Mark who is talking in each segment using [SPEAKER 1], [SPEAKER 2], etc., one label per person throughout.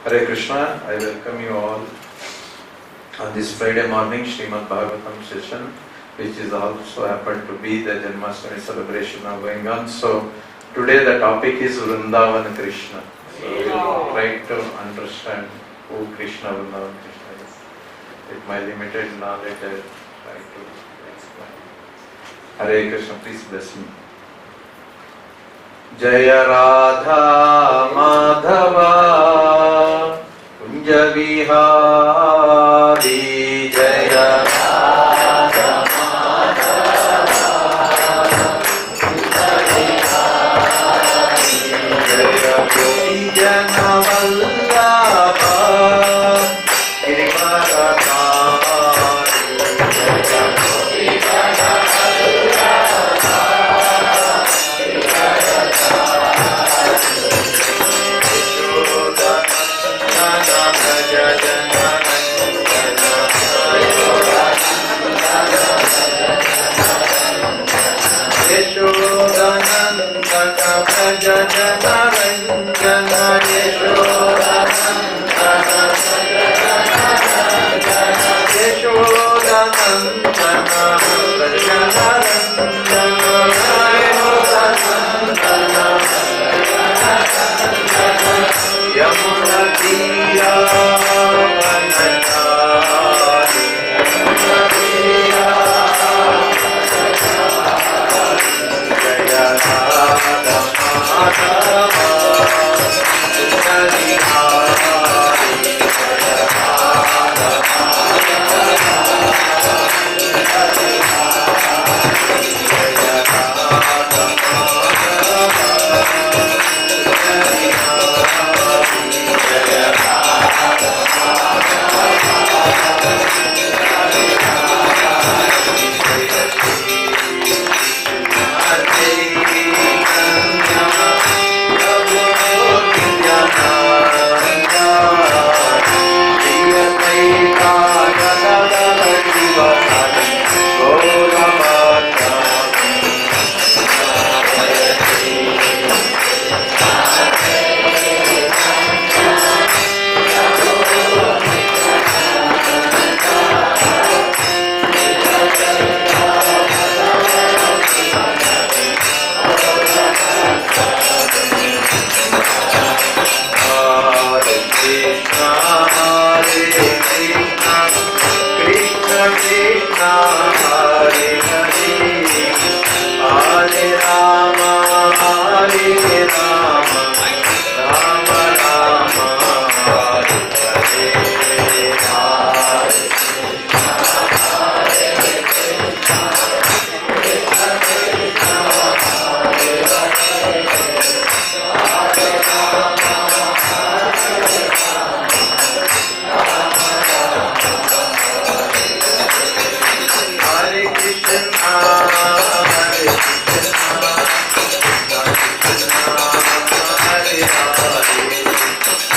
[SPEAKER 1] Hare Krishna, I welcome you all on this Friday morning Srimad Bhagavatam session, which is also happened to be the Janmastami celebration now going on. So today the topic is Vrindavana Krishna. So we will try to understand who Krishna Vrindavana Krishna is. With my limited knowledge, I will try to explain. Hare Krishna, please bless me. Jaya Radha Madhava Kunja Vihari Jaya Radha Madhava Kunja Vihari Jaya Kunjana Vallabha Girivarakari Jaya Gopala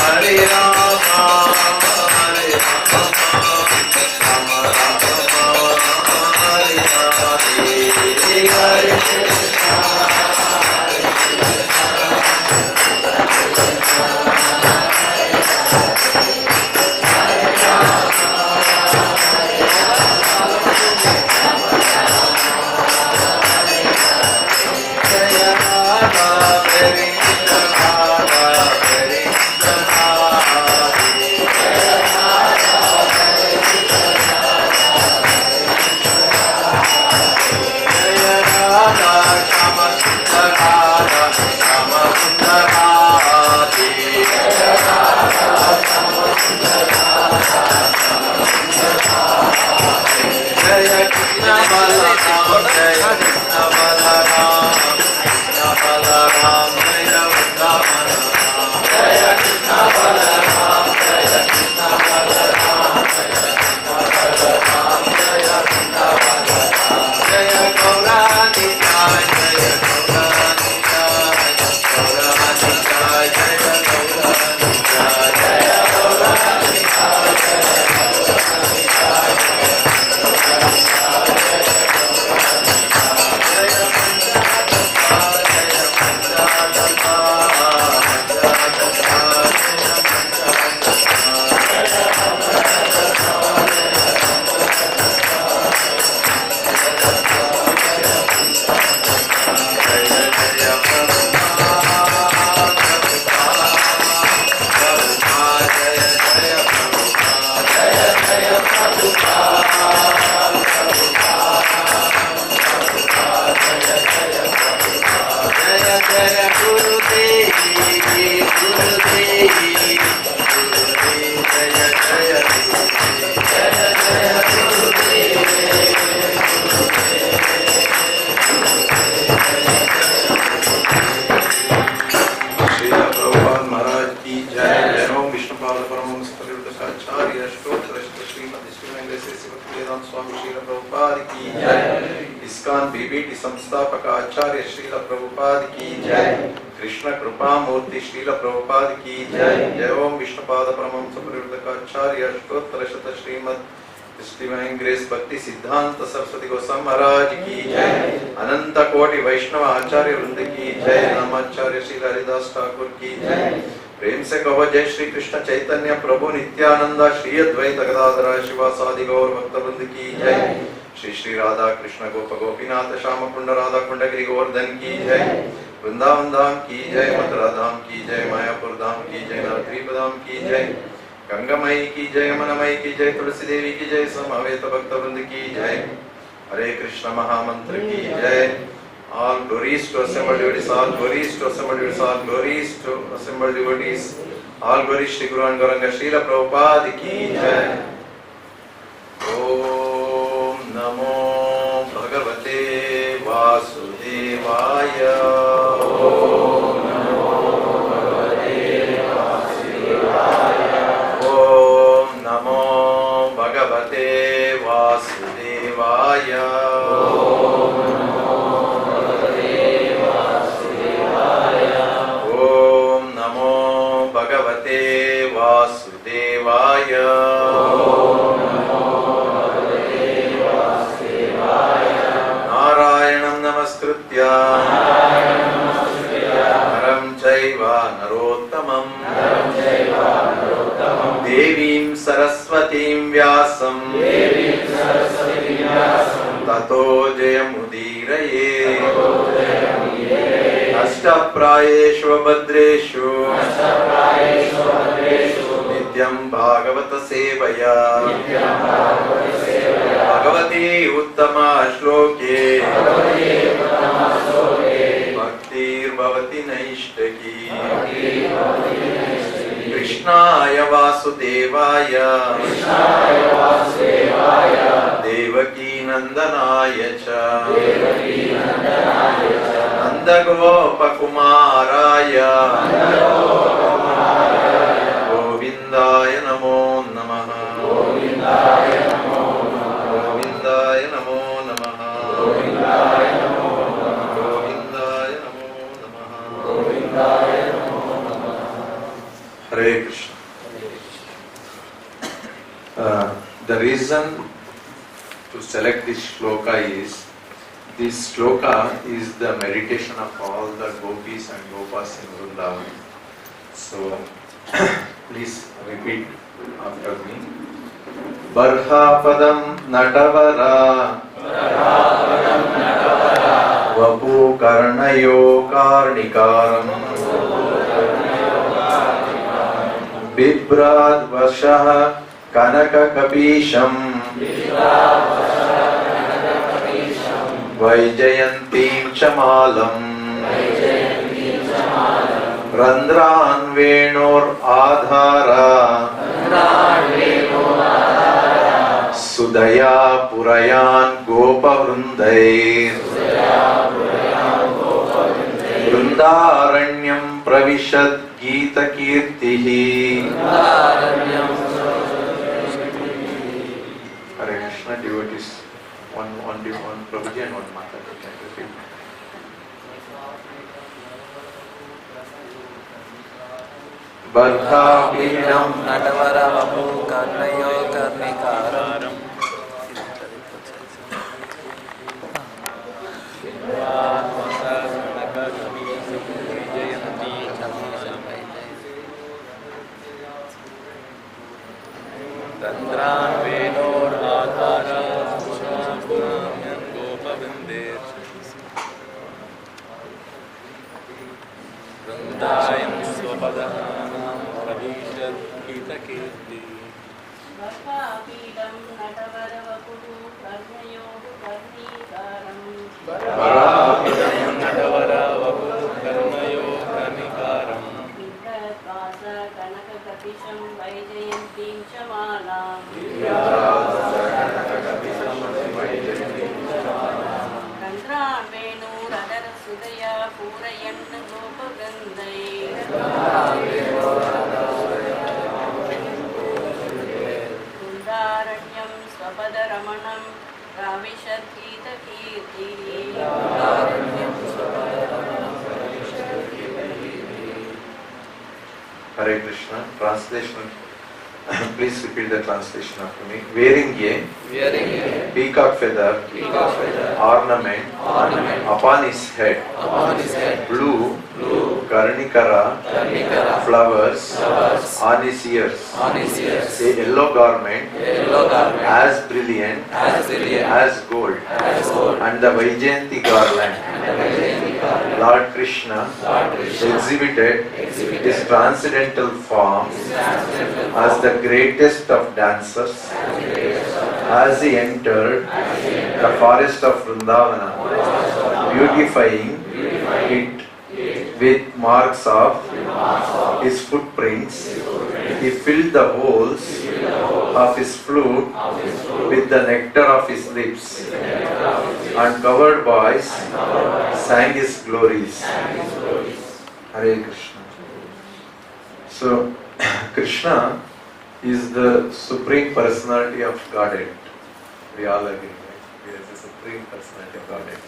[SPEAKER 1] Hare Vishnupada Paramahamsa Parivardhacharya Stotra Srimati Vedanta Swami Srila Prabhupada ki Jai. ISKCON BBT Samstapaka Acharya Srila Prabhupada ki Jai. Krishna Kripa Murti Srila Prabhupada ki Jai. Jai Om Vishnupada Paramahamsa Parivardhacharya Stotra Srimati Divine Grace Bhakti Siddhanta Saraswati Goswami Maharaj ki Jai. Ananta Koti Vaishnava Acharya Vrinda ki Jai. Namacharya Srila Haridas Thakur ki Jai. प्रेम से कहो जय श्री कृष्ण चैतन्य प्रभु नित्यानंद श्री अद्वैत गदाधर शिवासादि गौर भक्तवृंद की जय। श्री श्री राधा कृष्ण गोप गोपीनाथ श्याम कुंड राधा कुंड गिरि गोवर्धन की जय। वृंदावन धाम की जय, मथुरा धाम की जय, मायापुर धाम की जय, नवद्वीप धाम की जय, गंगामयी की जय, यमुनामयी की जय, तुलसी देवी की जय, समवेत भक्तवृंद की जय। हरे कृष्ण महामंत्र की जय। All glories to assembled devotees, all glories to assembled devotees, all glories to assembled devotees, all glories Shri Guru and Gauranga Srila Prabhupada ki jai. Om Namo Bhagavate Vasudevaya. Om Namo Bhagavate Vasudevaya. Om Namo Bhagavate Vasudevaya. Vasudevaya. Narayanam namaskritya naram chaiva narottamam devim saraswatim vyasam tato jayamudiraye ashtaprayeshu bhadreshu नित्यं भागवत सेवया भगवती उत्तमा श्लोके भक्तिर्भवति नैष्ठकी कृष्णाय वासुदेवाय देवकी नंदनाय च नंदगोपकुमाराय गोविंदाय नमो नमः। गोविंदाय नमो नमः। गोविंदाय नमो नमः। गोविंदाय नमो नमः। गोविंदाय नमो नमः। गोविंदाय नमो नमः। Hare Krishna. The reason to select this shloka is this shloka is the meditation of all the gopis and gopas in Vrindavan. So please repeat after me. Barhapadam natavara vapu karnayo karnikaram bibrad vashah kanaka kapisham vaijayantim chamalam रंध्रान वेणोर आधारा सुदया पुरयान गोपवृंदैर वृंदारण्यं प्रविशद गीत कीर्तिः। Hare Krishna, devotees, one Prabhuji and one Mata. Barhapinam
[SPEAKER 2] Natavara Vapu Karnayo Karnikaram Tandran Venor Adhara Pushapuram Gopavindir Vrindayam Swapadhanam Pravishad Gita Kirti
[SPEAKER 3] Varapidam Natavara Vapu Karnayo Karnikaram
[SPEAKER 2] Varapidam Natavara Vapu Karnayo Karnikaram
[SPEAKER 3] Viddhakasa Kanaka Kapisham Vaijayantim Chamalam Randran Venu Radara Sudaya Purayan Gopavandai
[SPEAKER 1] Hare Krishna. Translation. Please repeat the translation after me. Wearing a peacock feather, ornament, upon his head, blue, karnikara, flowers, on his ears, a yellow garment, as brilliant as gold, and the Vaijayanti garland. Lord Krishna exhibited his transcendental form as the greatest of dancers as he entered the forest of Vrindavana, beautifying it with marks of his footprints. He filled the holes of his flute with the nectar of his lips, and covered boys sang his glories. Hare Krishna. So, Krishna is the Supreme Personality of Godhead. We all agree, right? He is the Supreme Personality of Godhead.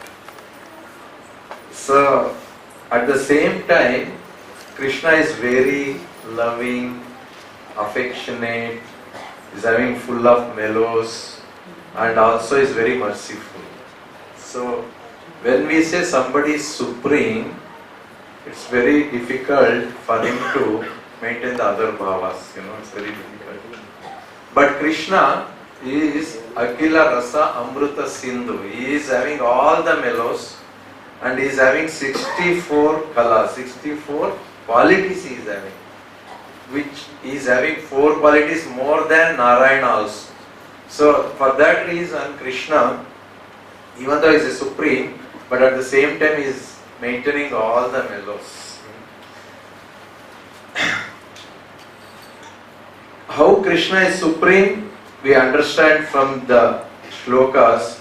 [SPEAKER 1] So, at the same time, Krishna is very loving, affectionate, is having full of mellows, and also is very merciful. So, when we say somebody is supreme, it's very difficult for him to maintain the other bhavas, it's very difficult. But Krishna is Akila Rasa Amruta Sindhu. He is having all the mellows, and he is having 64 kalas, 64 qualities he is having, which he is having 4 qualities more than Narayana also. So for that reason, Krishna, even though he is a supreme, but at the same time he is maintaining all the mellows. How Krishna is supreme, we understand from the shlokas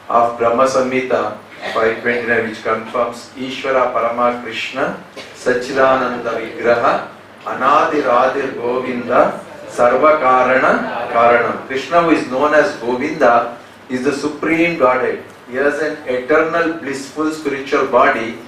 [SPEAKER 1] of Brahma Samhita 529, which confirms Ishvara Parama Krishna Sachidananda Vigraha Anadi Radhir Govinda Sarva Karana Karanam. Krishna, who is known as Govinda, is the supreme Godhead. He has an eternal blissful spiritual body.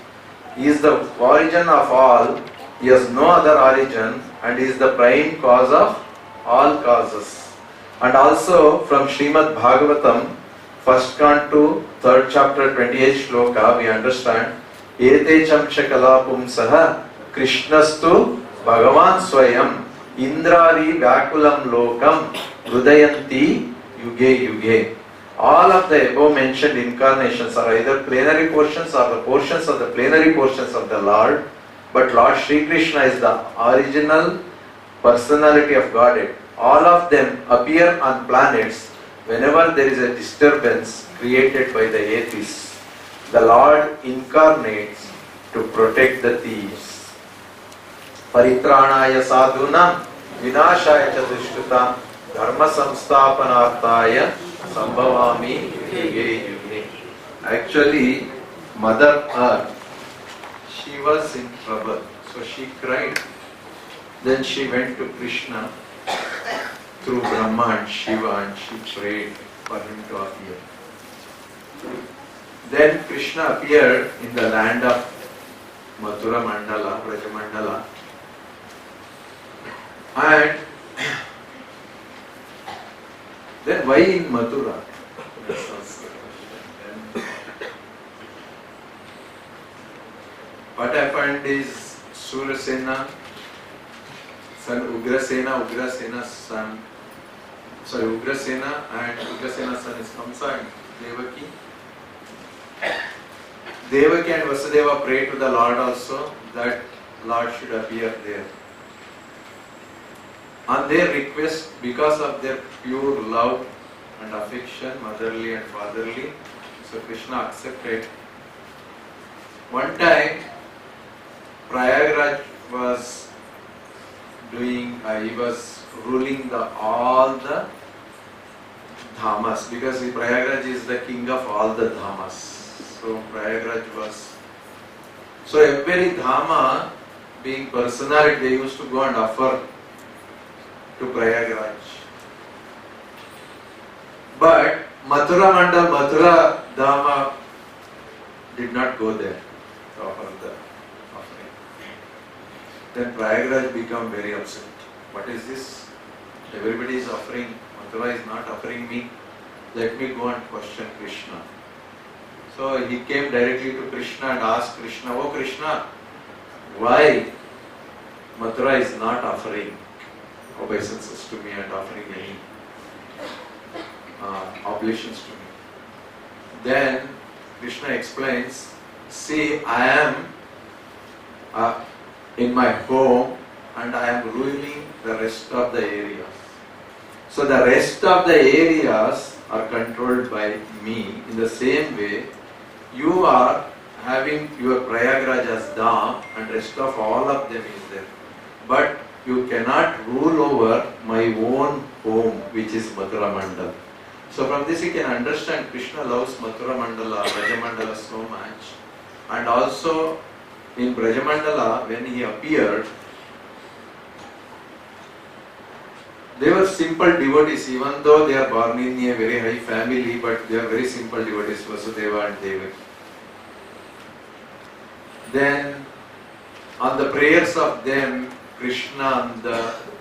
[SPEAKER 1] He is the origin of all. He has no other origin, and he is the prime cause of all causes. And also from Srimad Bhagavatam, first canto, 3rd chapter, 28th shloka, we understand Ete chamcha kalapum saha Krishnastu Bhagavan Swayam Indrari Vyakulam Lokam Hrudayanti Yuge Yuge. All of the above mentioned incarnations are either plenary portions or the portions of the plenary portions of the Lord, but Lord Sri Krishna is the original personality of Godhead. All of them appear on planets whenever there is a disturbance created by the atheists. The Lord incarnates to protect the thieves. Paritranaya sadhunam vinashaya cha dushkritam dharma samsthapanarthaya sambhavami yuge yuge. Actually, Mother Earth, she was in trouble, so she cried. Then she went to Krishna through Brahma and Shiva, and she prayed for him to appear. Then Krishna appeared in the land of Mathura Mandala, Braja Mandala, and then why in Mathura? What happened is Surasena, son Ugrasena's son, Ugrasena and Ugrasena's son is Kamsa and Devaki. Devaki and Vasudeva prayed to the Lord also that Lord should appear there. On their request, because of their pure love and affection, motherly and fatherly, so Krishna accepted. One time, Prayagraj was he was ruling all the dhamas, because Prayagraj is the king of all the dhamas. So Prayagraj was. So every dhama, being personality, they used to go and offer to Prayagraj. But Mathura Mandal, Mathura Dama did not go there to offer the offering. Then Prayagraj became very upset. What is this? Everybody is offering, Mathura is not offering me. Let me go and question Krishna. So he came directly to Krishna and asked Krishna, "Oh Krishna, why Mathura is not offering obeisances to me and offering any oblations to me?" Then Krishna explains, "See, I am in my home and I am ruling the rest of the areas. So the rest of the areas are controlled by me. In the same way, you are having your Prayagraj as Dham and rest of all of them is there. But you cannot rule over my own home, which is Mathura Mandal." So from this you can understand Krishna loves Mathura Mandala, Brajamandala so much. And also in Brajamandala, when he appeared, they were simple devotees, even though they are born in a very high family, but they are very simple devotees, Vasudeva and Devaki. Then on the prayers of them, Krishna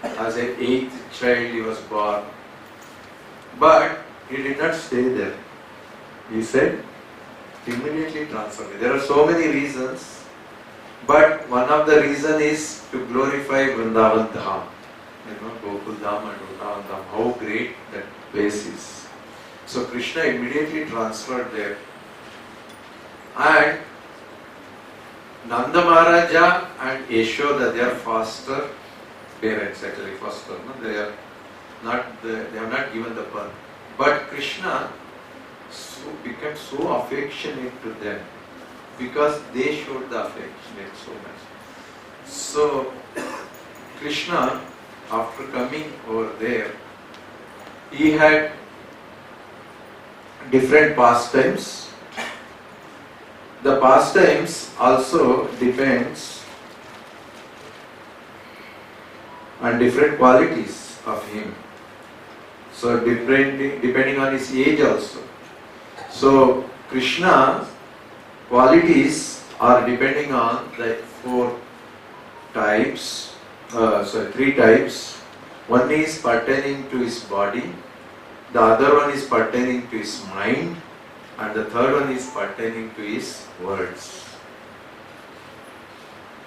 [SPEAKER 1] as an 8th child he was born. But he did not stay there. He said, immediately transformed. There are so many reasons, but one of the reasons is to glorify Vrindavan Dham. Gokul Dham and Vrindavan Dham, how great that place is. So Krishna immediately transferred there. And Nanda Maharaja and Yashoda, they are foster parents actually, foster. No? They have not given the birth. But Krishna became so affectionate to them because they showed the affectionate so much. So Krishna, after coming over there, he had different pastimes. The pastimes also depends on different qualities of him. So depending on his age also. So Krishna's qualities are depending on the 3 types. One is pertaining to his body, the other one is pertaining to his mind, and the third one is pertaining to his words.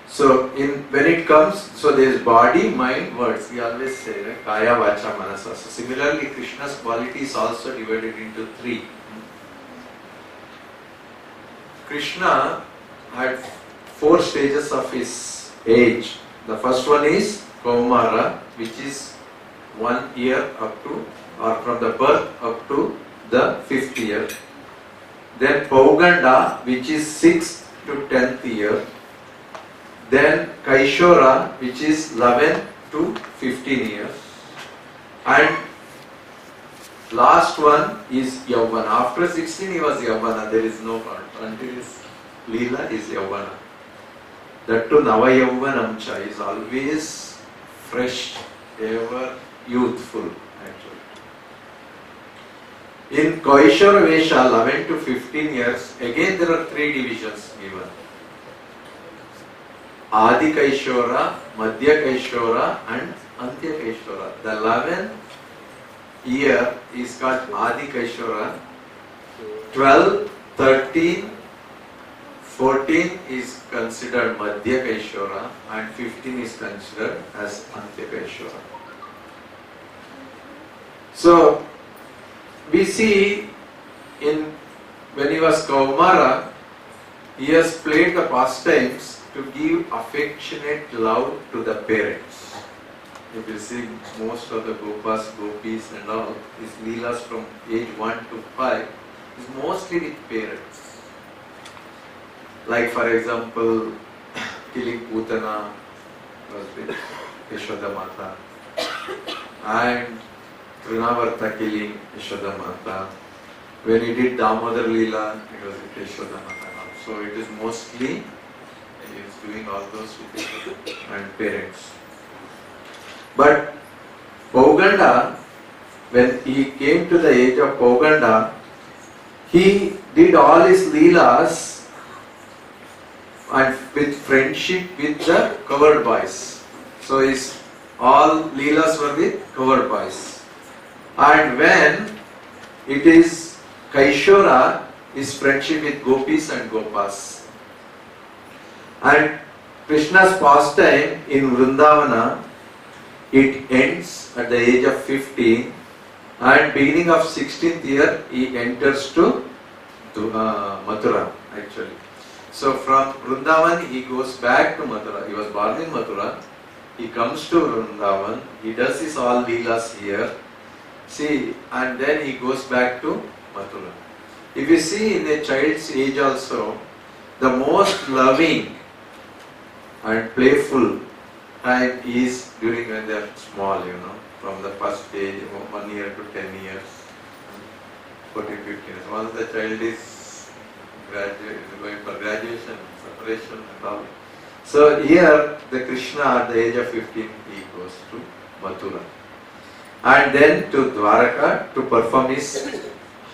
[SPEAKER 1] So when it comes, so there is body, mind, words. We always say, right? Kaya, Vacha, Manasa. So similarly, Krishna's quality is also divided into 3. Krishna had 4 stages of his age. The first one is Kaumara, which is 1 year up to, or from the birth up to the 5th year. Then Pauganda, which is 6th to 10th year. Then Kaishora, which is 11 to 15 years. And last one is Yavana. After 16 he was Yavana. There is no part. Until his Leela is Yavana. That too Nava Yavanamcha is always fresh, ever youthful actually. In Kaishora Vesha, 11 to 15 years, again there are 3 divisions given. Adi Kaishora, Madhya Kaishora and Antya Kaishora. The 11th year is called Adi Kaishora. 12, 13, 14 is considered Madhya Kaishora and 15 is considered as Antya Kaishora. So we see when he was Kaumara, he has played the pastimes to give affectionate love to the parents. If you see most of the Gopas, Gopis and all, his Leelas from age 1 to 5 is mostly with parents. Like for example, killing Putana was with Yashoda Mata and Trinavarta killing Yashoda Mata. When he did Damodar Leela, it was with Yashoda Mata. So it is mostly he is doing all those with his and parents. But Pauganda, when he came to the age of Poganda, he did all his leelas and with friendship with the covered boys. So his all leelas were with covered boys. And when it is Kaishora, his friendship with gopis and gopas. And Krishna's pastime in Vrindavana, it ends at the age of 15, and beginning of 16th year he enters to Mathura actually. So from Vrindavan he goes back to Mathura. He was born in Mathura. He comes to Vrindavan. He does his all leelas here. See, and then he goes back to Mathura. If you see in a child's age also, the most loving and playful time is during when they are small, from the first age, 1 year to 10 years, 14, 15 years. Once the child is going for graduation, separation and all. So here, the Krishna at the age of 15, he goes to Mathura. And then to Dwaraka to perform his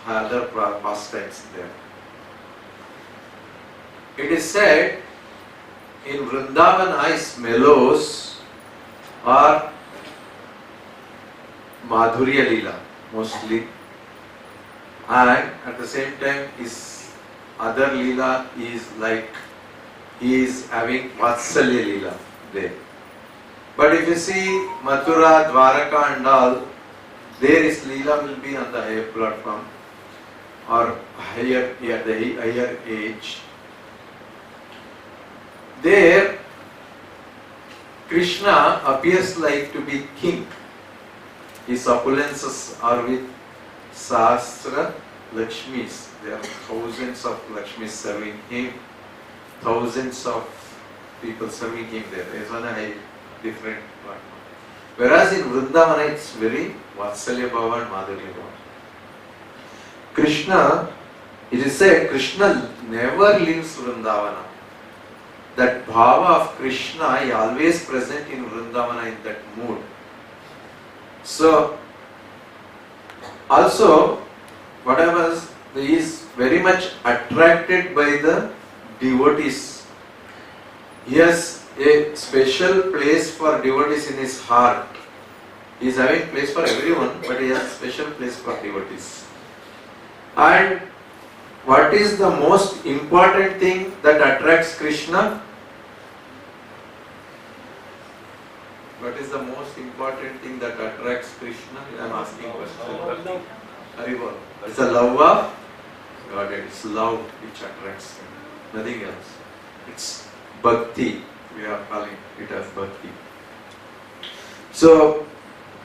[SPEAKER 1] other pastimes there. It is said in Vrindavana his mellows are Madhurya Leela mostly, and at the same time his other Leela is like he is having Vatsalya Leela there. But if you see Mathura, Dwaraka and all, there his Leela will be on the higher platform or higher, at the higher age. There, Krishna appears like to be king. His opulences are with Sahasra Lakshmis. There are thousands of Lakshmis serving him, thousands of people serving him there. There is one high different platform. Whereas in Vrindavana it's very Vatsalya Bhava and Madhurya Bhava. Krishna, it is said, Krishna never leaves Vrindavana. That bhava of Krishna is always present in Vrindavana in that mood. So, also, what happens, he is very much attracted by the devotees. He has a special place for devotees in his heart. He is having place for everyone, but he has a special place for devotees. And what is the most important thing that attracts Krishna? What is the most important thing that attracts Krishna? I am asking question. Haribol. It's the love of God. It's love which attracts him. Nothing else. It's bhakti. We are calling it as bhakti. So,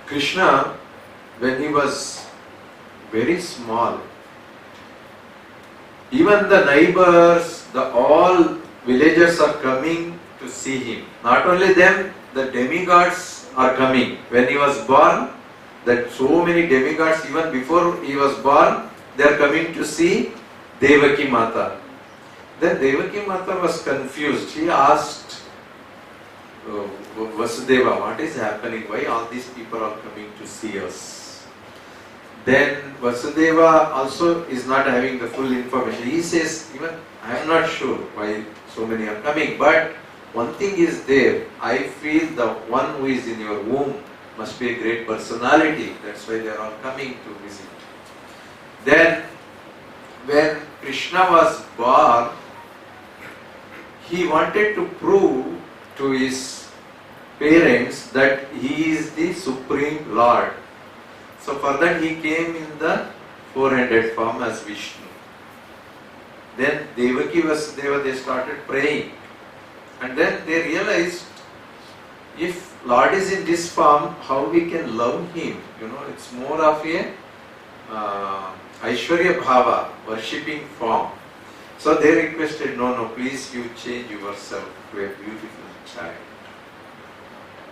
[SPEAKER 1] Krishna, when he was very small, even the neighbors, all villagers are coming to see him. Not only them, the demigods are coming. When he was born, that so many demigods, even before he was born, they are coming to see Devaki Mata. Then Devaki Mata was confused. She asked Vasudeva, what is happening? Why all these people are coming to see us? Then Vasudeva also is not having the full information. He says, even I am not sure why so many are coming, but one thing is there. I feel the one who is in your womb must be a great personality. That's why they are all coming to visit. Then, when Krishna was born, he wanted to prove to his parents that he is the Supreme Lord. So for that he came in the four-handed form as Vishnu. Then Devaki Vasudeva, they started praying. And then they realized, if Lord is in this form, how we can love him? It's more of a Aishwarya Bhava, worshipping form. So they requested, no, please you change yourself to a beautiful child.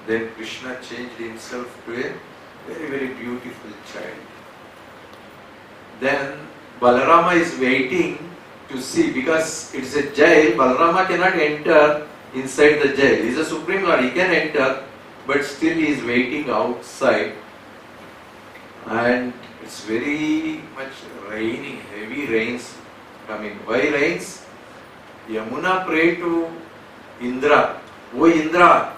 [SPEAKER 1] Then Krishna changed himself to a very, very beautiful child. Then Balarama is waiting to see, because it's a jail, Balarama cannot enter inside the jail. He is a Supreme Lord, he can enter, but still he is waiting outside. and it's very much raining, heavy rains coming. Why rains? Yamuna prayed to Indra, "Oh Indra,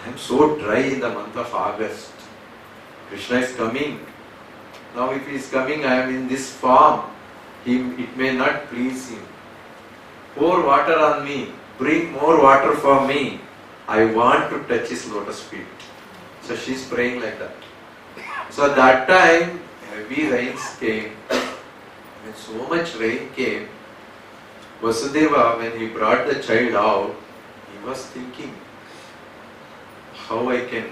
[SPEAKER 1] I am so dry in the month of August. Krishna is coming. Now if he is coming, I am in this form. It may not please him. Pour water on me. Bring more water for me. I want to touch his lotus feet." So she is praying like that. So at that time, heavy rains came. When so much rain came, Vasudeva, when he brought the child out, he was thinking how I can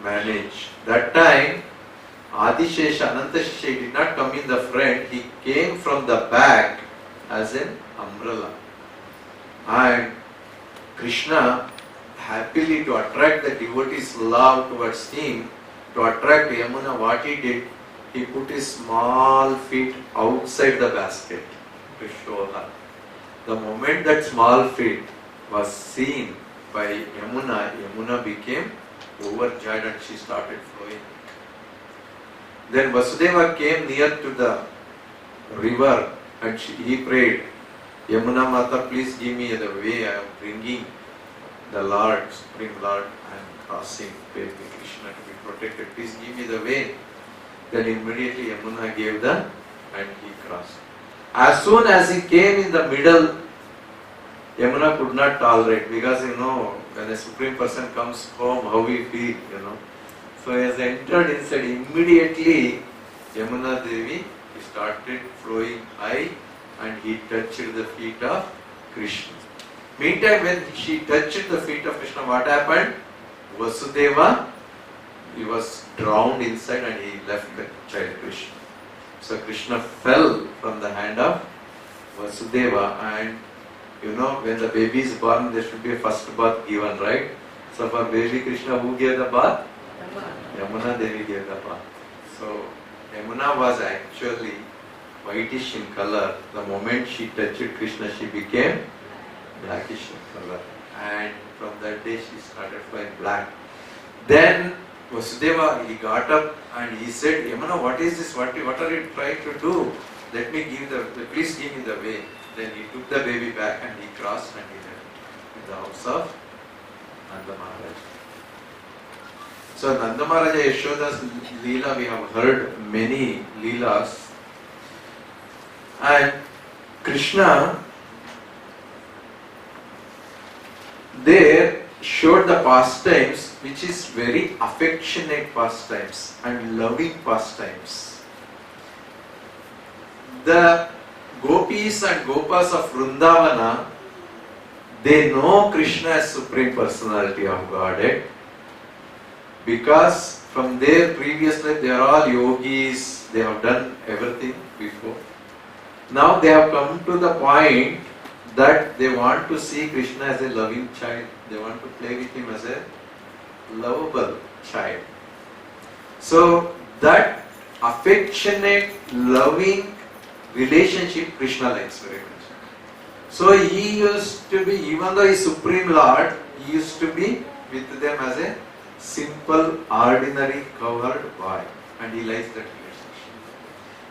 [SPEAKER 1] manage. That time, Adishesha, Anantashesha did not come in the front, he came from the back as an umbrella. And Krishna, happily to attract the devotees' love towards him, to attract Yamuna, what he did, he put his small feet outside the basket to show her. The moment that small feet was seen by Yamuna, Yamuna became overjoyed and she started flowing. Then Vasudeva came near to the river and he prayed, "Yamuna Mata, please give me the way. I am bringing the Lord, Supreme Lord, I am crossing. Baby Krishna to be protected. Please give me the way." Then immediately Yamuna gave and he crossed. As soon as he came in the middle, Yamuna could not tolerate, because when a Supreme Person comes home, how we feel, So he has entered inside. Immediately Yamuna Devi started flowing high and he touched the feet of Krishna. Meantime, when she touched the feet of Krishna, what happened? Vasudeva, he was drowned inside and he left the child Krishna. So Krishna fell from the hand of Vasudeva, and when the baby is born, there should be a first bath given, right? So for baby Krishna, who gave the bath? Yamuna Devi gave the bath. So Yamuna was actually whitish in color. The moment she touched Krishna, she became blackish in color. And from that day, she started flying black. Then Vasudeva, he got up and he said, "Yamuna, what is this? What are you trying to do? Let me please give me the way." Then he took the baby back and he crossed and he went in the house of Nanda Maharaj. So Nanda Maharaj Yashoda's Leela, we have heard many Leelas. And Krishna there showed the pastimes which is very affectionate pastimes and loving pastimes. The Gopis and Gopas of Vrindavana, they know Krishna as Supreme Personality of Godhead, because from their previous life they are all yogis, they have done everything before. Now they have come to the point that they want to see Krishna as a loving child. They want to play with him as a lovable child. So that affectionate, loving relationship Krishna likes very much. So he used to be, even though he is Supreme Lord, he used to be with them as a simple, ordinary, cowherd boy. And he likes that relationship.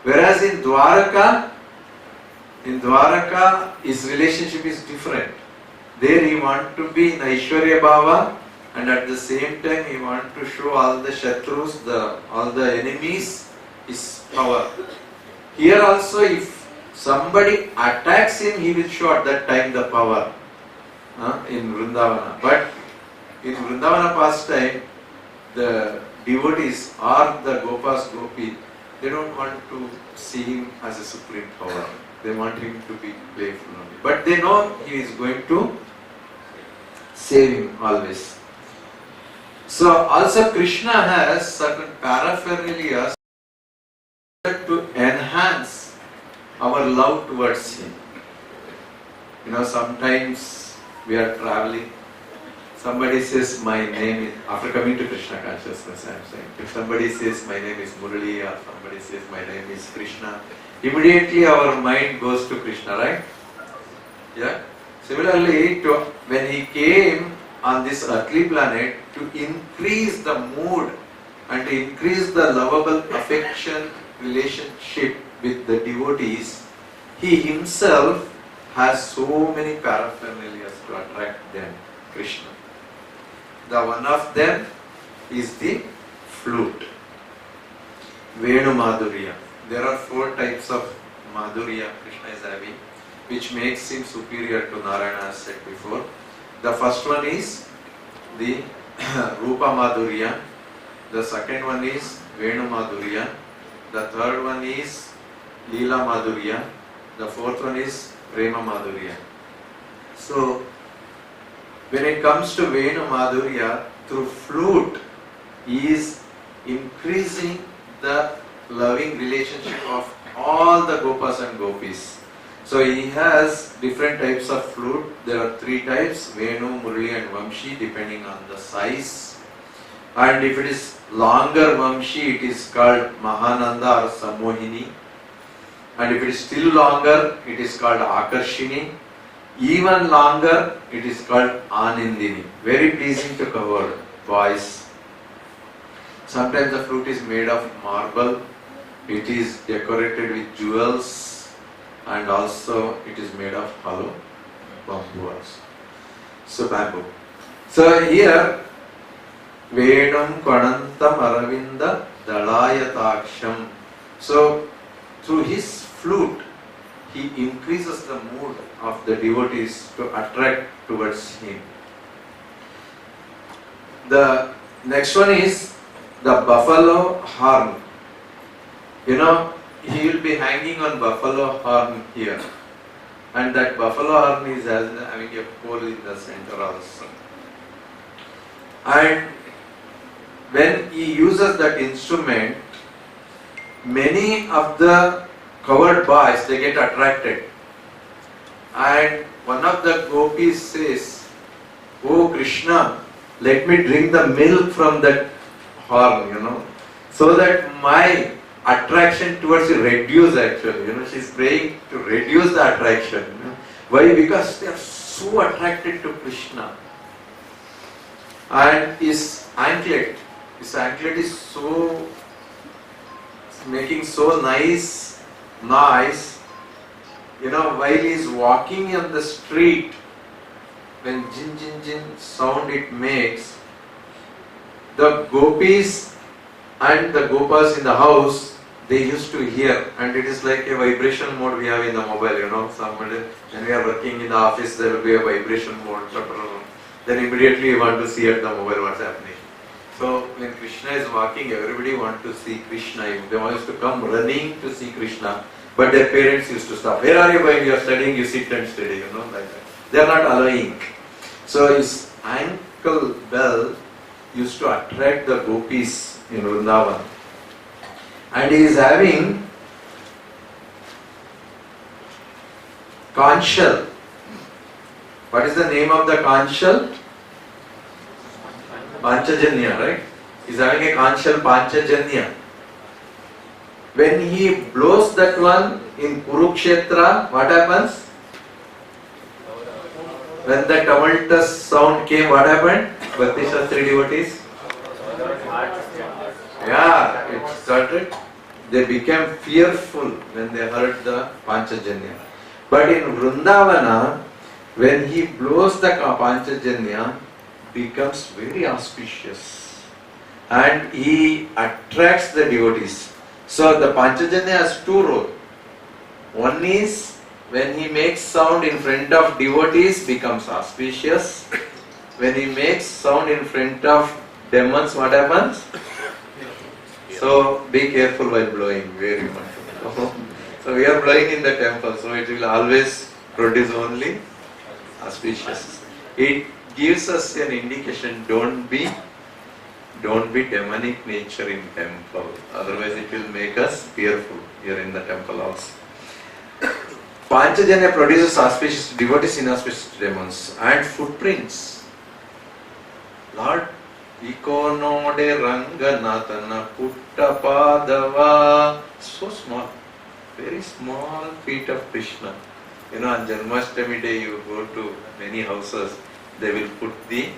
[SPEAKER 1] Whereas in Dwaraka, his relationship is different. There he wants to be in Aishwarya Bhava, and at the same time he wants to show all the Shatrus, all the enemies, his power. Here also, if somebody attacks him, he will show at that time the power in Vrindavana. But in Vrindavana pastime, the devotees or the Gopas, Gopi, they don't want to see him as a supreme power. They want him to be playful only. But they know he is going to save him always. So also Krishna has certain paraphernalia to enhance our love towards him. Sometimes we are traveling. Somebody says my name is, after coming to Krishna consciousness I am saying, if somebody says my name is Murali or somebody says my name is Krishna, immediately our mind goes to Krishna, right? Yeah. Similarly, when he came on this earthly planet to increase the mood and to increase the lovable affection relationship with the devotees, he himself has so many paraphernalias to attract them, Krishna. The one of them is the flute, Venu Madhurya. There are 4 types of Madhurya Krishna is having, which makes him superior to Narayana, as said before. The first one is the Rupa Madhurya. The second one is Venu Madhurya. The third one is Leela Madhurya. The fourth one is Prema Madhurya. So, when it comes to Venu Madhurya, through flute, he is increasing the loving relationship of all the Gopas and Gopis. So he has different types of flute. There are 3 types, Venu, Murli and Vamshi, depending on the size. And if it is longer Vamshi, it is called Mahananda or Samohini. And if it is still longer, it is called Akarshini. Even longer, it is called Anindini. Very pleasing to cover voice. Sometimes the flute is made of marble. It is decorated with jewels, and also it is made of hollow bamboo also. So bamboo. So here, Venam Kvanantam Aravinda Dalayataksham. So through his flute, he increases the mood of the devotees to attract towards him. The next one is the buffalo horn. You know, he will be hanging on buffalo horn here, and that buffalo horn is having a pole in the center also. And when he uses that instrument, many of the covered boys, they get attracted. And one of the gopis says, "Oh Krishna, let me drink the milk from that horn, so that my attraction towards you reduce actually." She's praying to reduce the attraction. Why? Because they are so attracted to Krishna. And his anklet is so making so nice noise. While he is walking on the street, when jin jin jin sound it makes, the gopis and the gopas in the house, they used to hear, and it is like a vibration mode we have in the mobile. Somebody, when we are working in the office, there will be a vibration mode. Then immediately you want to see at the mobile what's happening. So when Krishna is walking, everybody wants to see Krishna. They want to come running to see Krishna, but their parents used to stop. Where are you going? You are studying. You sit and study. Like that. They are not allowing. So his ankle bell used to attract the gopis in Vrindavan. And he is having conch shell. What is the name of the conch shell? Panchajanya, right? He is having a conch shell, Panchajanya. When he blows that one in Kurukshetra, what happens? When the tumultuous sound came, what happened? Bhakti Shastri devotees? Yeah, it started. They became fearful when they heard the Panchajanya. But in Vrindavana, when he blows the Panchajanya, becomes very auspicious. And he attracts the devotees. So the Panchajanya has 2 roles. One is when he makes sound in front of devotees, becomes auspicious. When he makes sound in front of demons, what happens? So be careful while blowing, very much. So we are blowing in the temple, so it will always produce only auspicious. It gives us an indication, don't be demonic nature in temple. Otherwise it will make us fearful here in the temple also. Panchajanya produces auspicious devotees, inauspicious demons, and footprints. Lord, Ikonode Ranganatana Puttapadava. So small, very small feet of Krishna. On Janmastami day you go to many houses, they will put the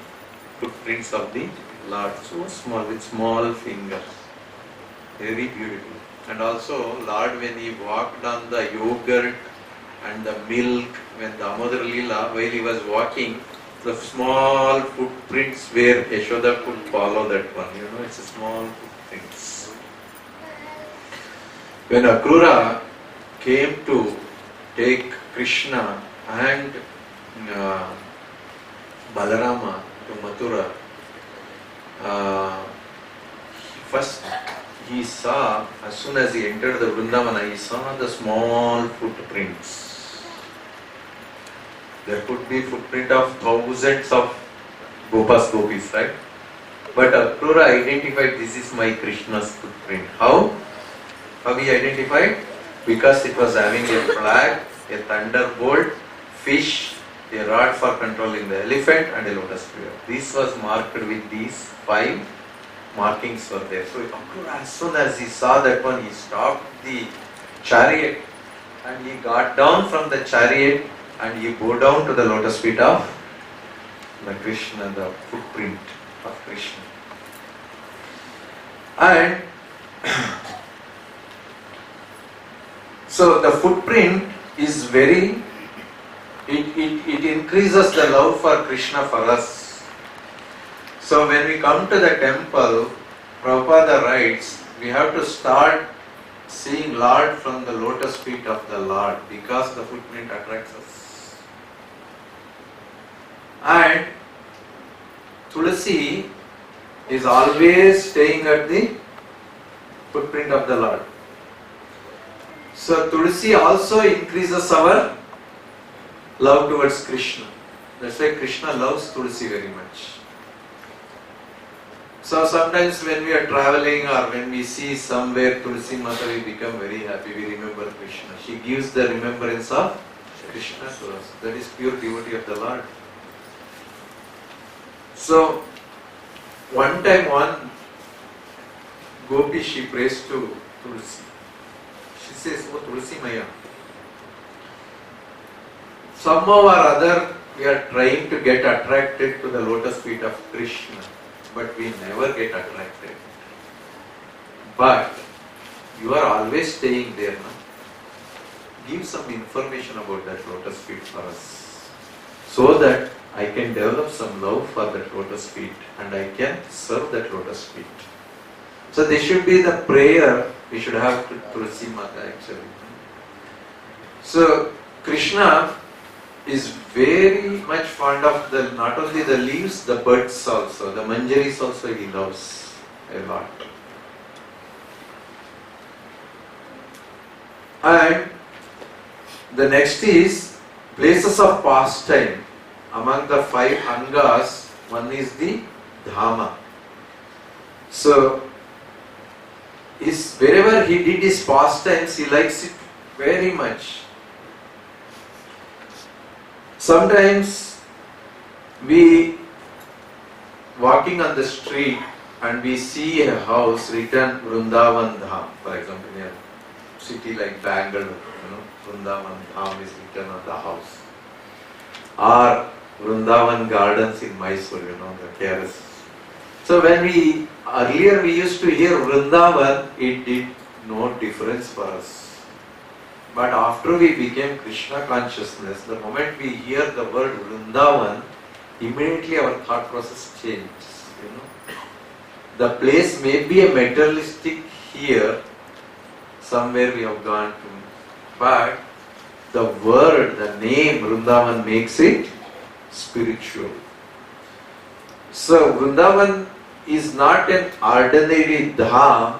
[SPEAKER 1] footprints of the Lord, so small, with small fingers. Very beautiful. And also, Lord, when he walked on the yogurt and the milk, when Damodar Leela, while he was walking, the small footprints where Yashoda could follow that one. You know, it's a small footprints. When Akrura came to take Krishna and Balarama to Mathura, first he saw, as soon as he entered the Vrindavana, he saw the small footprints. There could be footprint of thousands of Gopas Gopis, right? But Akrura identified, this is my Krishna's footprint. How? How he identified? Because it was having a flag, a thunderbolt, fish, a rod for controlling the elephant, and a lotus flower. This was marked with these 5 markings were there. So Akrura, as soon as he saw that one, he stopped the chariot and he got down from the chariot and he bowed down to the lotus feet of the Krishna, the footprint of Krishna. And so the footprint is very, it increases the love for Krishna for us. So when we come to the temple, Prabhupada writes, we have to start seeing Lord from the lotus feet of the Lord, because the footprint attracts us. And Tulasi is always staying at the footprint of the Lord. So Tulasi also increases our love towards Krishna. That's why Krishna loves Tulasi very much. So sometimes when we are traveling or when we see somewhere Tulasi Mata, we become very happy. We remember Krishna. She gives the remembrance of Krishna to us. That is pure devotee of the Lord. So one time one Gopi, she prays to Tulasi. She says, "Oh Tulasi Maya, somehow or other we are trying to get attracted to the lotus feet of Krishna, but we never get attracted. But you are always staying there, no? Give some information about that lotus feet for us, so that I can develop some love for that lotus feet and I can serve that lotus feet." So this should be the prayer we should have to Tulasi Mata actually. So Krishna is very much fond of the, not only the leaves, the birds also, the manjaris also he loves a lot. And the next is places of pastime. Among the 5 angas, one is the dhama. So wherever he did his pastimes, he likes it very much. Sometimes we walking on the street and we see a house written Vrindavan Dham, for example, in a city like Bangalore, Vrindavan Dham is written on the house. Or Vrindavan Gardens in Mysore, the KRS. So when earlier we used to hear Vrindavan, it did no difference for us. But after we became Krishna consciousness, the moment we hear the word Vrindavan, immediately our thought process changes. The place may be a materialistic here, somewhere we have gone to, but the word, the name Vrindavan makes it spiritual. So Vrindavan is not an ordinary dham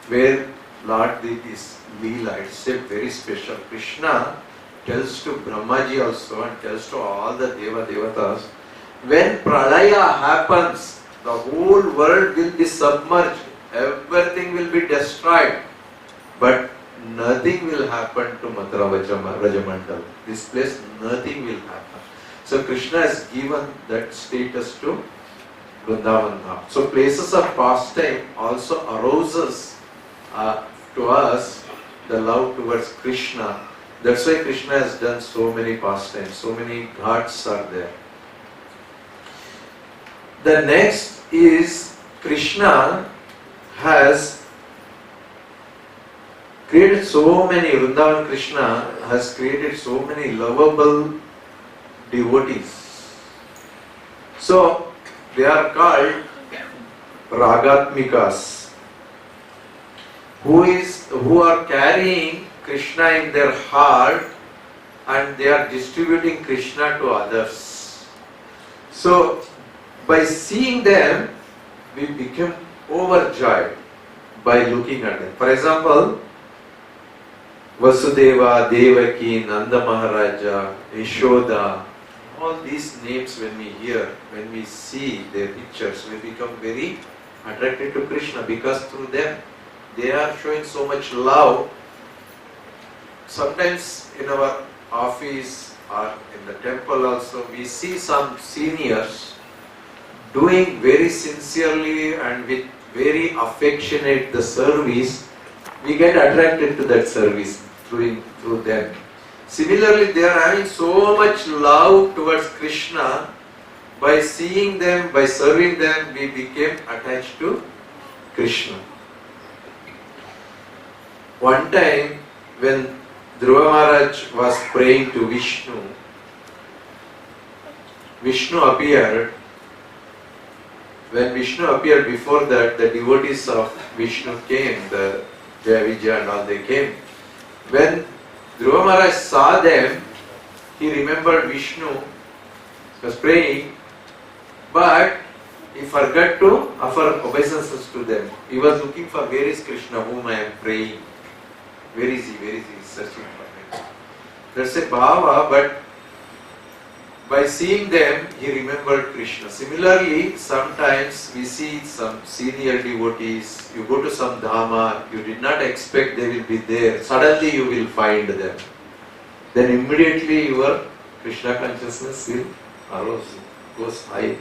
[SPEAKER 1] where Lord did his Leela. It's a very special. Krishna tells to Brahmaji also and tells to all the Devatas, when Pralaya happens, the whole world will be submerged, everything will be destroyed, but nothing will happen to Mathura Vrajamandal. This place, nothing will happen. So Krishna has given that status to Vrindavan Dham. So places of pastime also arouses to us the love towards Krishna. That's why Krishna has done so many pastimes, so many ghats are there. The next is Krishna has created so many, Vrindavana Krishna has created so many lovable devotees. So they are called Ragatmikas, who are carrying Krishna in their heart and they are distributing Krishna to others. So by seeing them, we become overjoyed by looking at them. For example, Vasudeva, Devaki, Nanda Maharaja, Yashoda, all these names when we hear, when we see their pictures, we become very attracted to Krishna because through them, they are showing so much love. Sometimes in our office or in the temple also, we see some seniors doing very sincerely and with very affectionate the service. We get attracted to that service through them. Similarly, they are having so much love towards Krishna. By seeing them, by serving them, we became attached to Krishna. One time, when Dhruva Maharaj was praying to Vishnu, Vishnu appeared. When Vishnu appeared, before that, the devotees of Vishnu came, the Jaya and all, they came. When Dhruva Maharaj saw them, he remembered Vishnu, was praying, but he forgot to offer obeisances to them. He was looking for where is Krishna whom I am praying. Where is he? Where is he? Searching for him. That's a bhava, but by seeing them, he remembered Krishna. Similarly, sometimes we see some senior devotees, you go to some dhama, you did not expect they will be there. Suddenly you will find them. Then immediately your Krishna consciousness will arouse, goes high.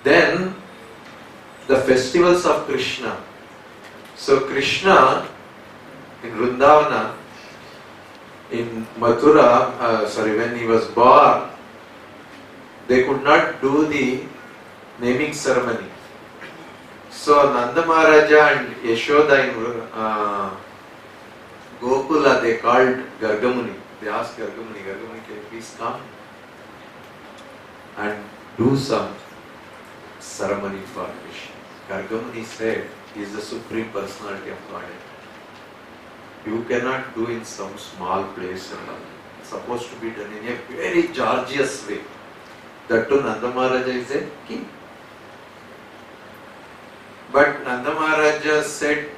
[SPEAKER 1] Then the festivals of Krishna. So Krishna in Vrindavana, in Mathura, when he was born, they could not do the naming ceremony. So Nanda Maharaja and Yashoda in Gopala, they called Gargamuni. They asked Gargamuni, can you please come and do some ceremony for Krishna? Gargamuni said, he is the Supreme Personality of Godhead. You cannot do in some small place and all. It's supposed to be done in a very gorgeous way. That too, Nanda Maharaja is a king. But Nanda Maharaja said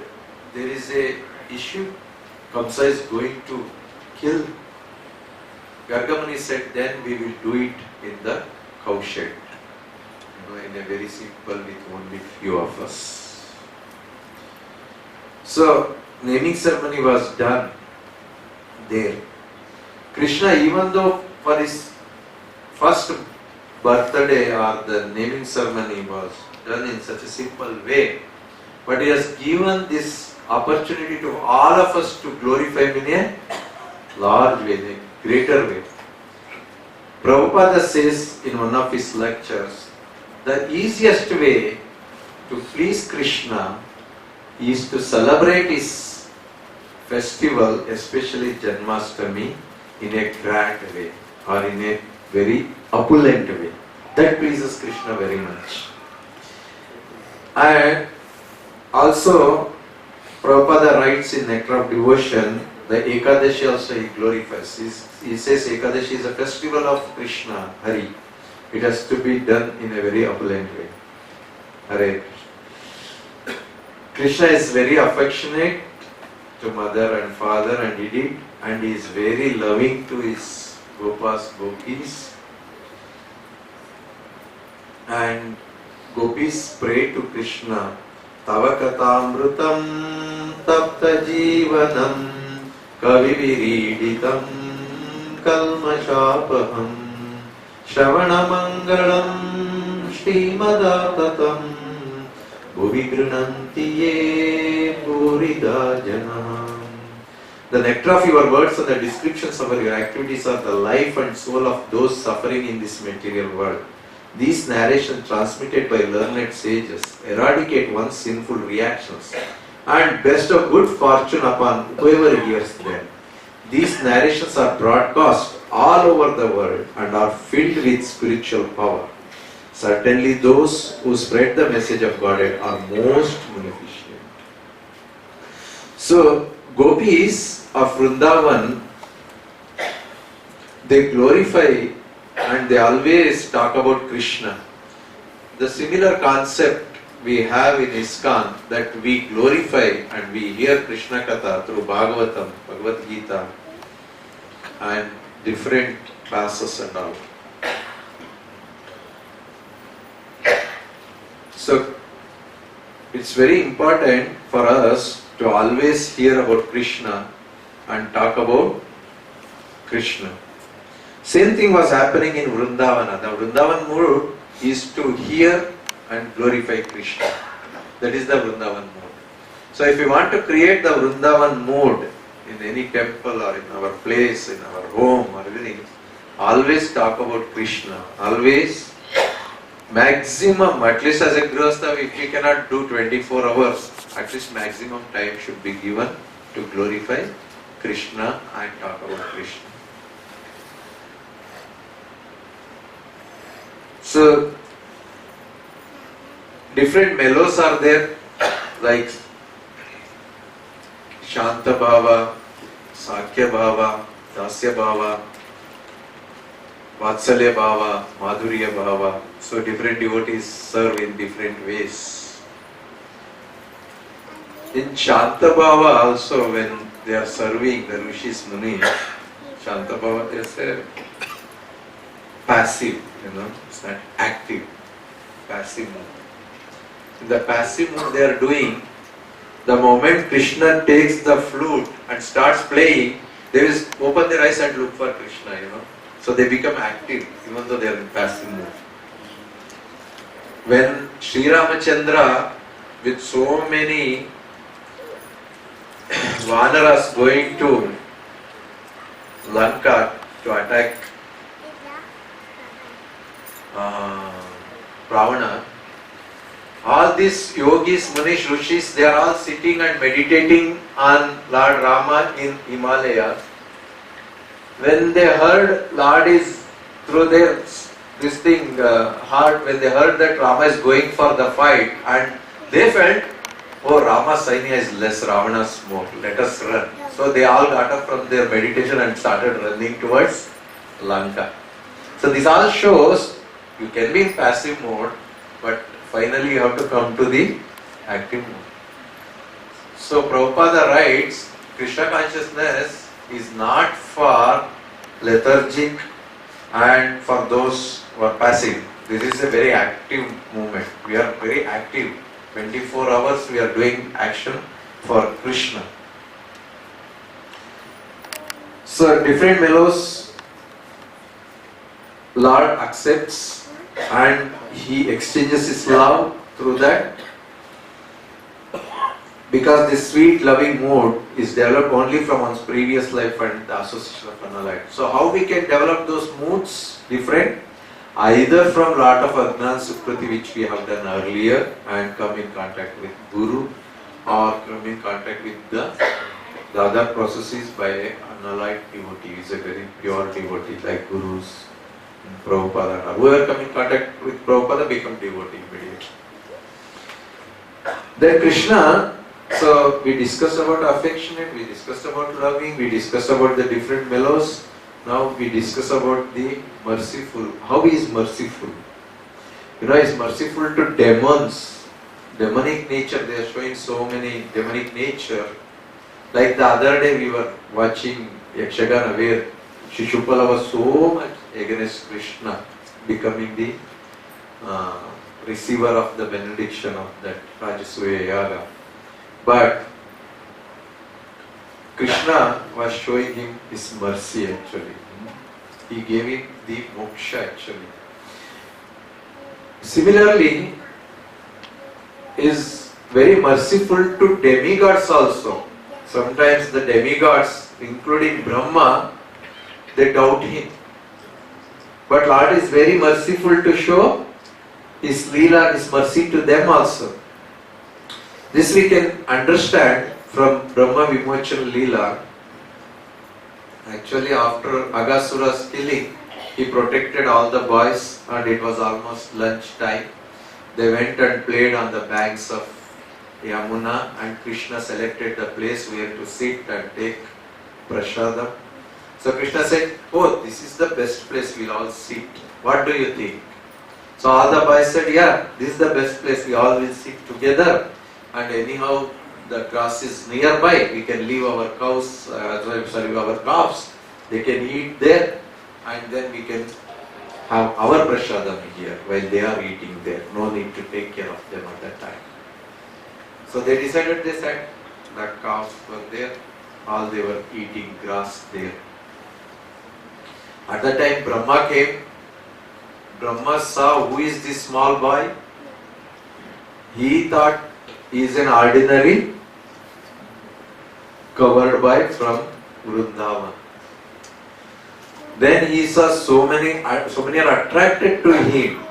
[SPEAKER 1] there is a issue. Kamsa is going to kill. Gargamuni said then we will do it in the cow shed. In a very simple with only few of us. So naming ceremony was done there. Krishna, even though for his first birthday or the naming ceremony was done in such a simple way, but he has given this opportunity to all of us to glorify him in a large way, in a greater way. Prabhupada says in one of his lectures, the easiest way to please Krishna is to celebrate his festival, especially Janmastami, in a grand way or in a very opulent way. That pleases Krishna very much. And also, Prabhupada writes in Nectar of Devotion, the Ekadashi also he glorifies. He says Ekadashi is a festival of Krishna, Hari. It has to be done in a very opulent way. Hare Krishna. Krishna is very affectionate to mother and father, and he is very loving to his gopas, gopis. And gopis pray to Krishna, Tava katamrutam tapta jivanam kavividitam kalmashapaham Shravanamangalam Srimadatam Bhuvi Grunanti Ye Bhurida Janam. The nectar of your words and the descriptions of your activities are the life and soul of those suffering in this material world. These narrations transmitted by learned sages eradicate one's sinful reactions and bestow good fortune upon whoever hears them. These narrations are broadcast all over the world and are filled with spiritual power. Certainly those who spread the message of Godhead are most beneficent. So, gopis of Vrindavan, they glorify and they always talk about Krishna. The similar concept we have in ISKCON, that we glorify and we hear Krishna Katha through Bhagavatam, Bhagavad Gita and different classes and all. So it's very important for us to always hear about Krishna and talk about Krishna. Same thing was happening in Vrindavana. The Vrindavan mood is to hear and glorify Krishna. That is the Vrindavan mood. So if we want to create the Vrindavan mood in any temple or in our place, in our home or everything, always talk about Krishna. Always maximum, at least as a Grihastha, if we cannot do 24 hours, at least maximum time should be given to glorify Krishna and talk about Krishna. So, different mellows are there, like Shanta Bhava, Sakya Bhava, Dasya Bhava, Vatsalya Bhava, Madhurya Bhava. So different devotees serve in different ways. In Shanta Bhava also, when they are serving the Rishis Muni, Shanta Bhava, they say passive, it's not active, passive mood. In the passive mood they are doing, the moment Krishna takes the flute and starts playing, they will open their eyes and look for Krishna, So they become active, even though they are in passive mood. When Sri Ramachandra, with so many Vanaras going to Lanka to attack Ravana, all these yogis, Munish, Rishis, they are all sitting and meditating on Lord Rama in Himalaya. When they heard Lord is through their heart, when they heard that Rama is going for the fight, and they felt, oh, Rama's Sainya is less, Ravana's more, let us run. So they all got up from their meditation and started running towards Lanka. So this all shows you can be in passive mode, but finally you have to come to the active mode. So Prabhupada writes, Krishna consciousness is not for lethargic and for those who are passive. This is a very active movement. We are very active. 24 hours we are doing action for Krishna. So different mellows Lord accepts and He exchanges His love through that, because this sweet loving mood is developed only from one's previous life and the association of unallied. So how we can develop those moods different? Either from lot of Ajnan Sukriti, which we have done earlier, and come in contact with Guru, or come in contact with the other processes by unallied devotees, a very pure devotee like Gurus, Prabhupada. Whoever come in contact with Prabhupada become devotee immediately. Then Krishna, so we discussed about affectionate, we discussed about loving, we discussed about the different mellows. Now we discuss about the merciful. How he is merciful? He is merciful to demons. Demonic nature, they are showing so many demonic nature. Like the other day we were watching Yakshagana where Shishupala was so much against Krishna, becoming the receiver of the benediction of that Rajasuya Yaga. But Krishna was showing him his mercy actually. He gave him the moksha actually. Similarly, is very merciful to demigods also. Sometimes the demigods, including Brahma, they doubt him. But Lord is very merciful to show His Leela, His mercy to them also. This we can understand from Brahma Vimochan Leela. Actually, after Agasura's killing, he protected all the boys and it was almost lunch time. They went and played on the banks of Yamuna and Krishna selected the place where to sit and take prasadam. So Krishna said, oh, this is the best place, we'll all sit. What do you think? So all the boys said, yeah, this is the best place, we all will sit together. And anyhow, the grass is nearby, we can leave our cows, our calves, they can eat there and then we can have our prasadam here while they are eating there. No need to take care of them at that time. So they decided, they said, the cows were there, all they were eating grass there. At that time Brahma came. Brahma saw who is this small boy. He thought he is an ordinary covered boy from Vrindavana. Then he saw so many are attracted to him.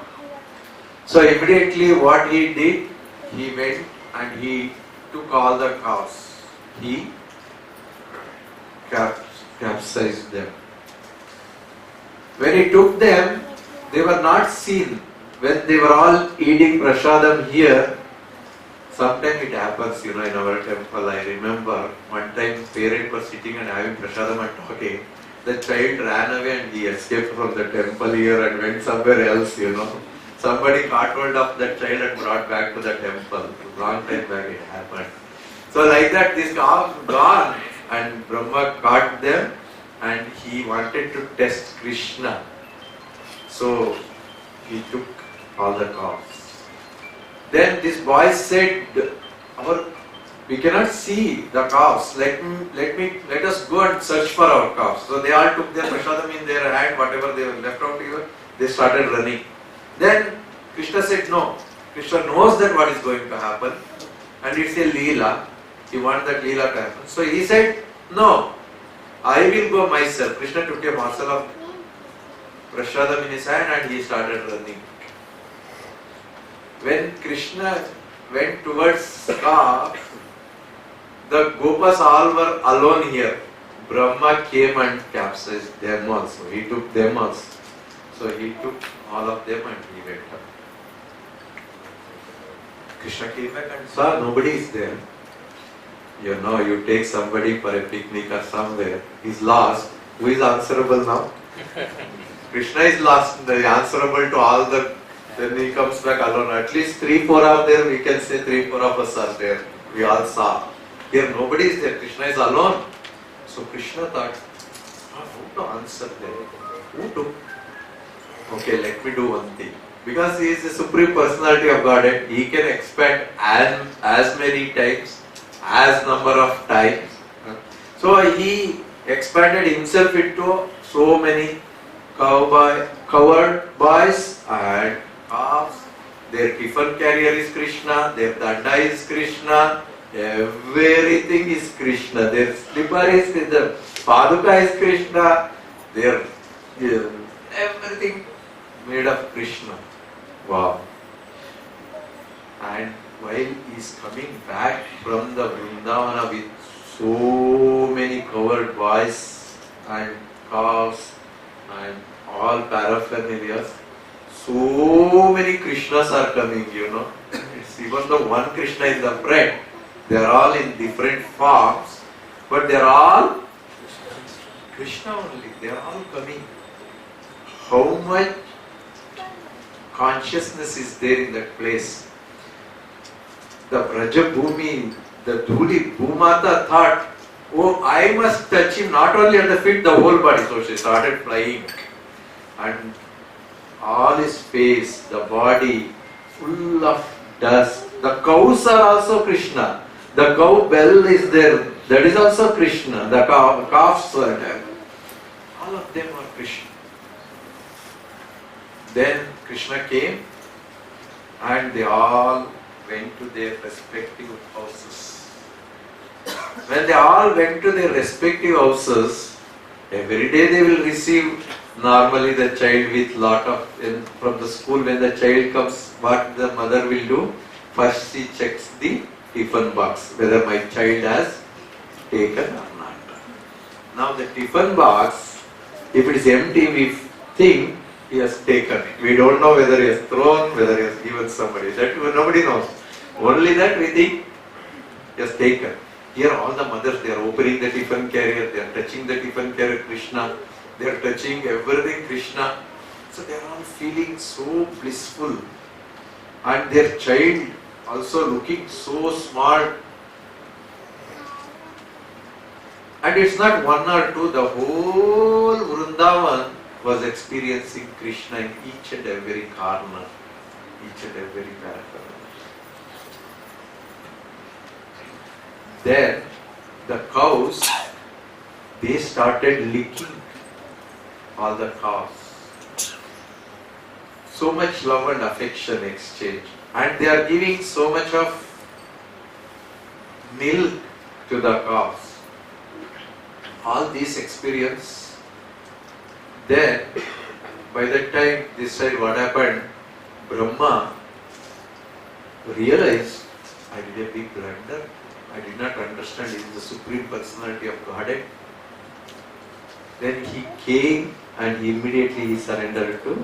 [SPEAKER 1] So immediately what he did, he went and he took all the cows. He capsized them. When he took them, they were not seen. When they were all eating prasadam here, sometimes it happens, in our temple. I remember one time parents were sitting and having prasadam and talking. The child ran away and he escaped from the temple here and went somewhere else, Somebody caught hold of that child and brought back to the temple. Long time back it happened. So like that, these cows gone and Brahma caught them and he wanted to test Krishna. So he took all the cows. Then this boy said, we cannot see the cows. Let us go and search for our cows. So they all took their prasadam in their hand, whatever they were left out here, they started running. Then Krishna said, no. Krishna knows that what is going to happen. And it's a Leela. He wants that Leela to happen. So he said, no, I will go myself. Krishna took a morsel of prasadam in his hand and he started running. When Krishna went towards God, the Gopas all were alone here. Brahma came and capsized them also. He took them also. So he took all of them and he went up. Krishna came back and saw nobody is there. You take somebody for a picnic or somewhere, he's lost. Who is answerable now? Krishna is lost, answerable to all the. Then he comes back alone. At least 3-4 are there, we can say 3-4 of us are there. We all saw. Here nobody is there, Krishna is alone. So Krishna thought, who to answer there? Who to? Okay, let me do one thing. Because he is the Supreme Personality of Godhead, he can expand as many times, as number of times. So he expanded himself into so many covered boys and calves. Their tiffin carrier is Krishna, their danda is Krishna, everything is Krishna. Their slipper is the paduka is Krishna, their everything made of Krishna. Wow. And while he is coming back from the Vrindavana with so many covered boys and calves and all paraphernalia, so many Krishnas are coming, It's even though one Krishna is the friend, they are all in different forms, but they are all Krishna only. They are all coming. How much consciousness is there in that place? The Braja Bhumi, the Dhuli Bhumata thought, oh, I must touch him not only at the feet, the whole body. So she started flying. And all his face, the body, full of dust. The cows are also Krishna. The cow bell is there. That is also Krishna. The calves are there. All of them are Krishna. Then Krishna came and they all went to their respective houses. When they all went to their respective houses, every day they will receive normally the child with lot of, from the school when the child comes, what the mother will do? First she checks the tiffin box, whether my child has taken or not. Now the tiffin box, if it is empty, we think he has taken. We don't know whether he has thrown, whether he has given somebody. That nobody knows. Only that we think he has taken. Here all the mothers, they are opening the tiffin carrier, they are touching the tiffin carrier Krishna, they are touching everything Krishna. So they are all feeling so blissful. And their child also looking so smart. And it's not one or two, the whole Vrindavan was experiencing Krishna in each and every corner, each and every character. Then the cows, they started licking all the cows. So much love and affection exchange. And they are giving so much of milk to the cows. All these experience. Then, by that time, this time what happened? Brahma realized, I did a big blunder. I did not understand he is the Supreme Personality of Godhead. Then he came and immediately he surrendered to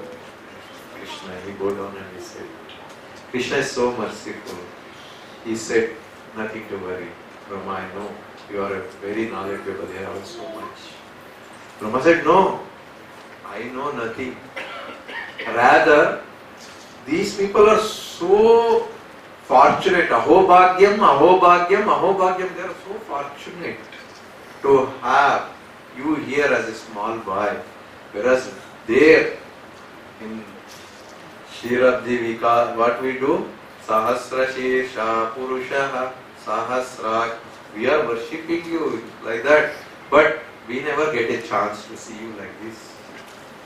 [SPEAKER 1] Krishna. He bowed down and he said, Krishna is so merciful. He said, nothing to worry. Brahma, I know you are a very knowledgeable, you have so much. Brahma said, no, I know nothing. Rather, these people are so fortunate. Ahobhagyam, ahobhagyam, ahobhagyam. They are so fortunate to have you here as a small boy. Whereas there in Shiradivika, what we do? Sahasra Shesha Purusha Sahasra. We are worshipping you like that. But we never get a chance to see you like this.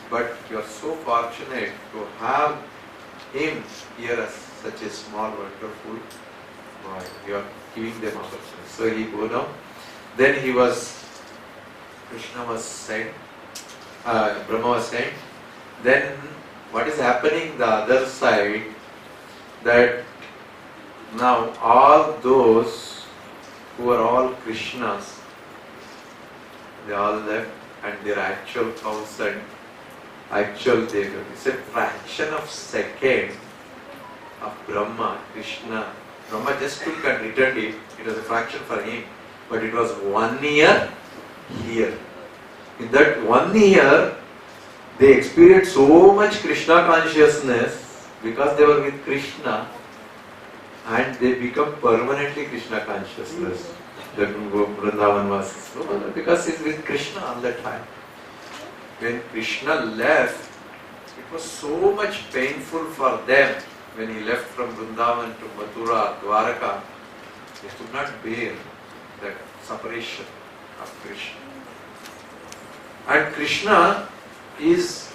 [SPEAKER 1] But you are so fortunate to have him here as such a small, wonderful boy. You are giving them opportunity. So he go down. Then Krishna was sent, Brahma was sent. Then what is happening the other side, that now all those who are all Krishnas, they all left, and their actual cows and actual Devi. It's a fraction of second of Brahma, Krishna. Brahma just took and returned it. It was a fraction for him. But it was 1 year here. In that 1 year, they experienced so much Krishna consciousness because they were with Krishna, and they become permanently Krishna consciousness. That Vrindavan was so, because he's with Krishna all the time. When Krishna left, it was so much painful for them. When he left from Vrindavan to Mathura, Dwaraka, they could not bear that separation of Krishna. And Krishna is,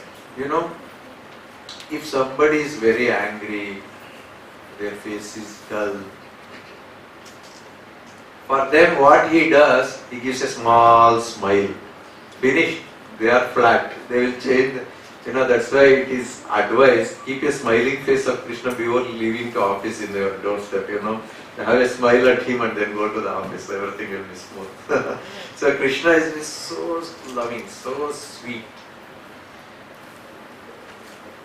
[SPEAKER 1] if somebody is very angry, their face is dull. For them, what he does, he gives a small smile. Finished. They are flat. They will change. That's why it is advised, keep a smiling face of Krishna before leaving to office in your doorstep, Have a smile at him and then go to the office. Everything will be smooth. So Krishna is so loving, so sweet.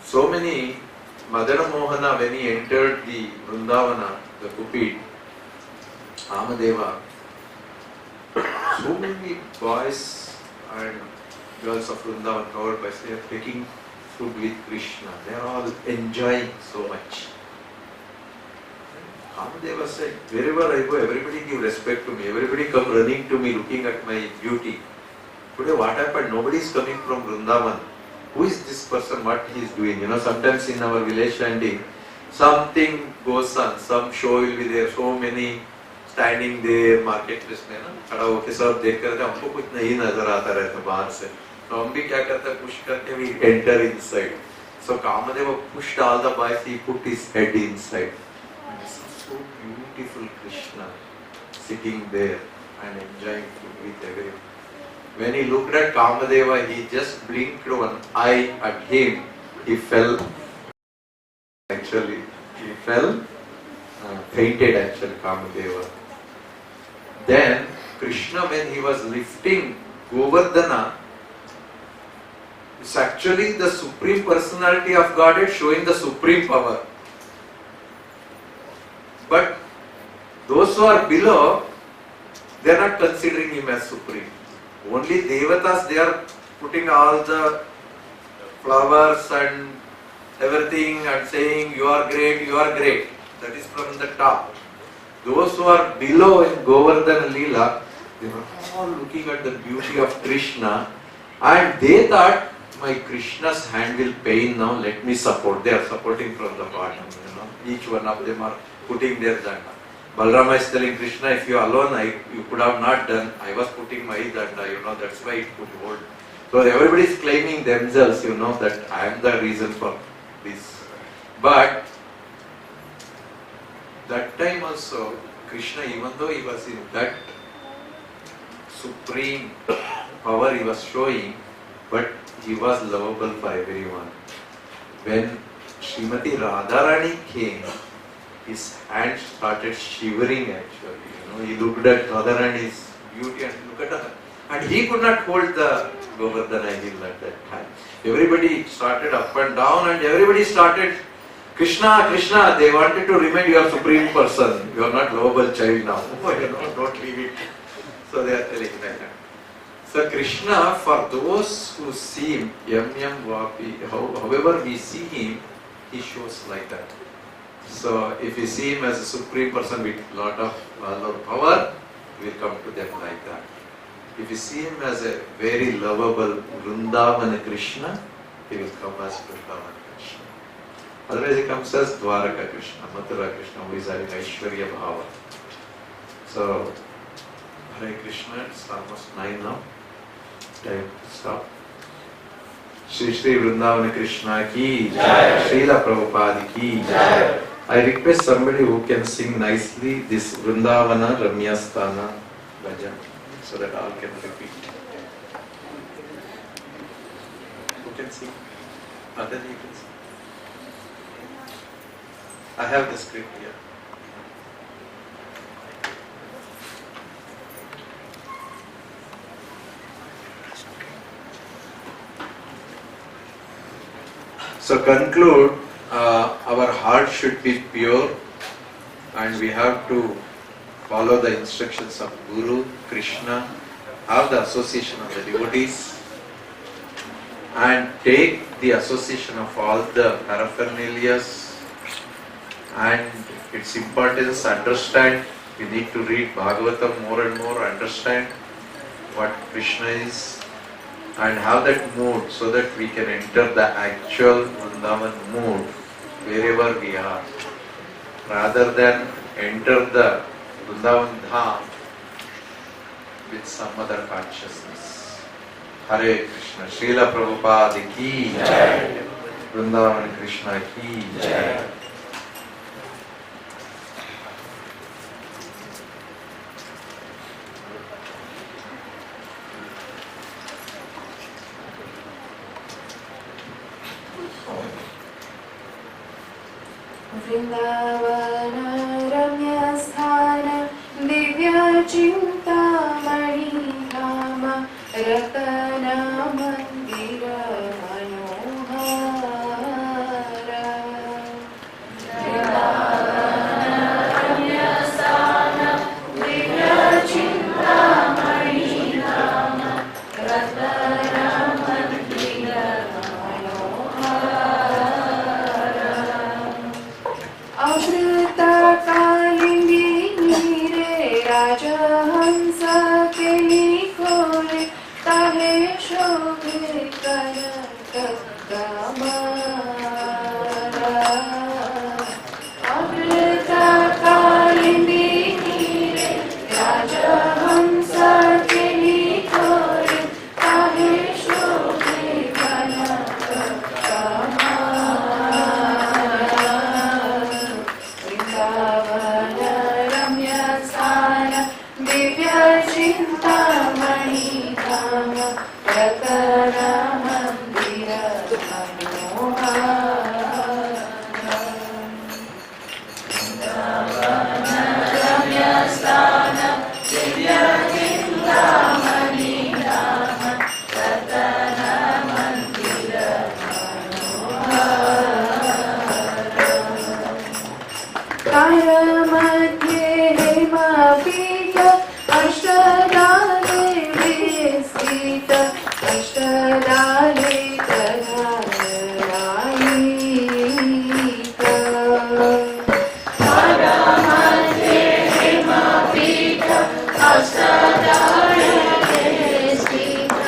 [SPEAKER 1] So many, Madana Mohana, when he entered the Vrindavana, the Kupit, Amadeva, so many boys and girls of Vrindavan covered by, they are taking food with Krishna. They are all enjoying so much. Kamadeva said, wherever I go, everybody give respect to me. Everybody come running to me, looking at my beauty. Today what happened? Nobody is coming from Vrindavan. Who is this person? What he is doing? Sometimes in our village standing, something goes on. Some show will be there. So many standing there, marketplace में खड़ा होके सब देख कर हमको कुछ नहीं नजर आता रहता बाहर से. तो हम भी क्या करते हैं, push करके we enter inside. So Kamadeva pushed all the boys. He put his head inside. And this is so beautiful Krishna sitting there. and enjoying food with everyone. When he looked at Kamadeva, he just blinked one eye at him. He fell. Actually, he fell, fainted actually, Kamadeva. Then Krishna, when he was lifting Govardhana, it's actually the Supreme Personality of Godhead showing the supreme power. But those who are below, they are not considering him as supreme. Only Devatas, they are putting all the flowers and everything and saying, you are great, you are great. That is from the top. Those who are below in Govardhana Leela, they were all looking at the beauty of Krishna and they thought, my Krishna's hand will pain now, let me support. They are supporting from the bottom, Each one of them are putting their danda. Balarama is telling Krishna, if you are alone, you could have not done. I was putting my danda, that's why it could hold. So everybody is claiming themselves, that I am the reason for this. But that time also, Krishna, even though he was in that supreme power he was showing, but he was lovable for everyone. When Srimati Radharani came, his hand started shivering actually. He looked at Radharani's beauty and looked at her. And he could not hold the Govardhana hill at that time. Everybody started up and down and everybody started, Krishna, Krishna, they wanted to remind you are supreme person. You are not lovable child now. Don't leave it. So they are telling that. So Krishna, for those who see him, yam yam vapi, however we see him, he shows like that. So if we see him as a supreme person with lot of power, we will come to them like that. If you see him as a very lovable Vrindavana Krishna, he will come as Vrindavana Krishna. Otherwise he comes as Dwaraka Krishna, Mathura Krishna, who is having Aishwarya Bhava. So, Hare Krishna, it's almost 9 now. Time to stop. Shri Shri Vrindavana Krishna ki Jai, Srila Prabhupada ki Jai. I request somebody who can sing nicely this Vrindavana Ramyasthana bhajan, so that all can repeat. Who can sing? Other you can sing. I have the script here. So conclude, our heart should be pure and we have to follow the instructions of Guru, Krishna, have the association of the devotees and take the association of all the paraphernalias and its importance, understand. We need to read Bhagavatam more and more, understand what Krishna is and have that mood so that we can enter the actual Vrindavan mood wherever we are, rather than enter the Vrindavan Dham with some other consciousness. Hare Krishna, Srila Prabhupada ki Jai, Vrindavana Krishna ki Jai.
[SPEAKER 4] Vrindavana Ramyasthana Divya Chintamani Dhama Ratana Mandira Manohara. Vrindavana Ramyasthana Divya Chintamani Dhama Ratana Mandira Manohara. चिन्तामणि धाम प्रकरण मंदिर रम्यस्थानं दिव्य चिन्तामणि धाम प्रकरण मंदिर मध्ये हेमपीठ अष्टदाले विस्तृत अष्टदाले तदारायित मध्ये हेमपीठ अष्टदाले विस्तृत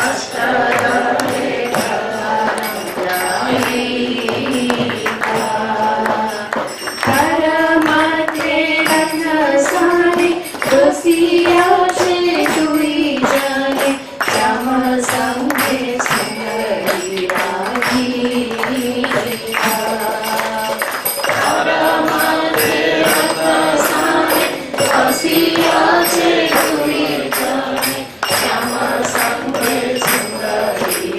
[SPEAKER 4] अष्टदाले सिया से जुड़ी जाने श्याम संगे सुंदरी सिया से जुड़ी जाने श्याम संगे सुंदरी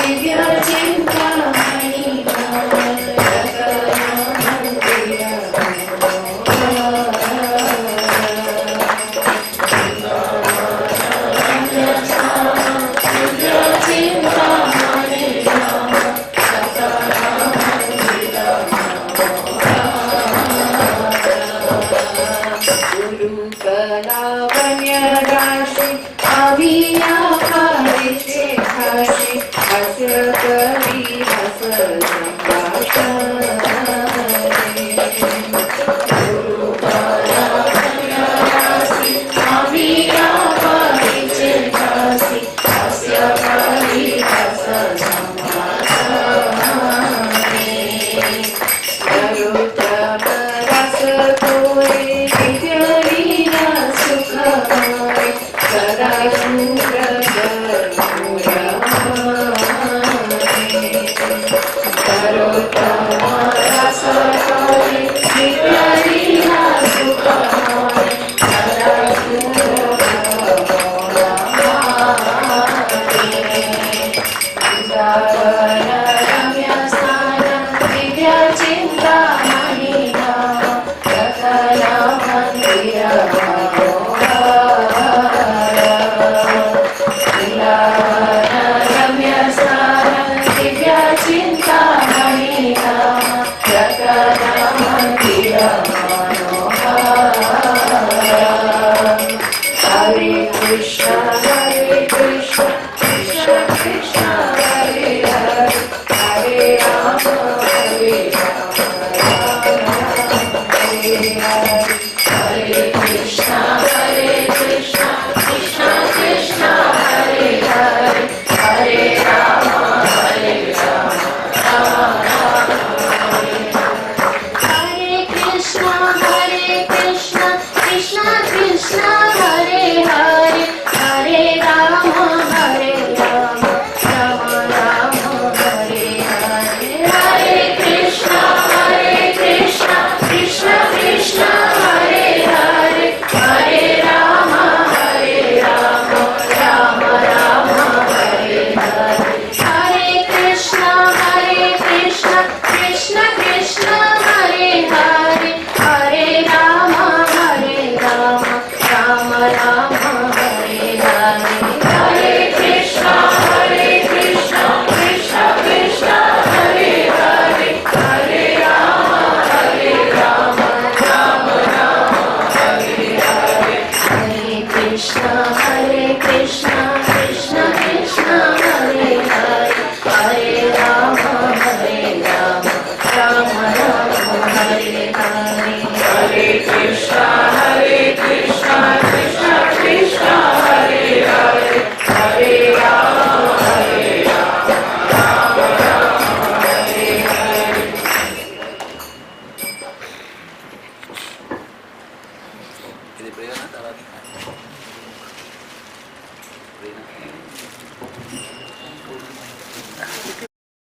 [SPEAKER 4] दिव्य चिंता
[SPEAKER 2] ఇది ప్రేరణ తర్వాత ప్రేరణ